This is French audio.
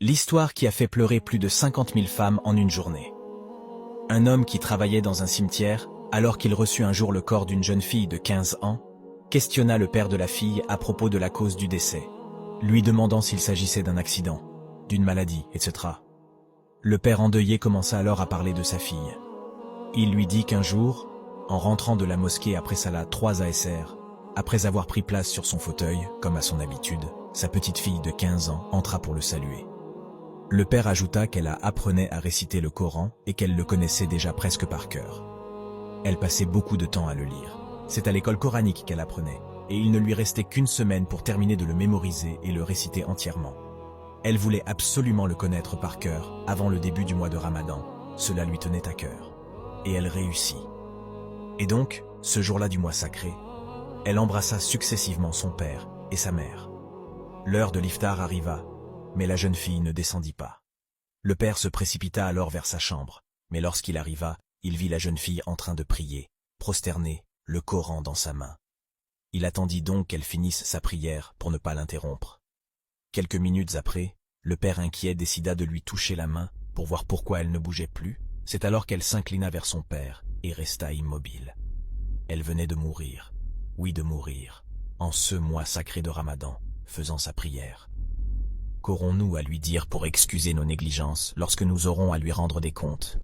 L'histoire qui a fait pleurer plus de 50 000 femmes en une journée. Un homme qui travaillait dans un cimetière, alors qu'il reçut un jour le corps d'une jeune fille de 15 ans, questionna le père de la fille à propos de la cause du décès, lui demandant s'il s'agissait d'un accident, d'une maladie, etc. Le père endeuillé commença alors à parler de sa fille. Il lui dit qu'un jour, en rentrant de la mosquée après Salat 3 ASR, après avoir pris place sur son fauteuil, comme à son habitude, sa petite fille de 15 ans entra pour le saluer. Le père ajouta qu'elle apprenait à réciter le Coran et qu'elle le connaissait déjà presque par cœur. Elle passait beaucoup de temps à le lire. C'est à l'école coranique qu'elle apprenait, et il ne lui restait qu'une semaine pour terminer de le mémoriser et le réciter entièrement. Elle voulait absolument le connaître par cœur avant le début du mois de Ramadan, cela lui tenait à cœur. Et elle réussit. Et donc, ce jour-là du mois sacré, elle embrassa successivement son père et sa mère. L'heure de l'iftar arriva, mais la jeune fille ne descendit pas. Le père se précipita alors vers sa chambre, mais lorsqu'il arriva, il vit la jeune fille en train de prier, prosternée, le Coran dans sa main. Il attendit donc qu'elle finisse sa prière pour ne pas l'interrompre. Quelques minutes après, le père inquiet décida de lui toucher la main pour voir pourquoi elle ne bougeait plus. C'est alors qu'elle s'inclina vers son père et resta immobile. Elle venait de mourir, oui de mourir, en ce mois sacré de Ramadan, faisant sa prière. Qu'aurons-nous à lui dire pour excuser nos négligences lorsque nous aurons à lui rendre des comptes ?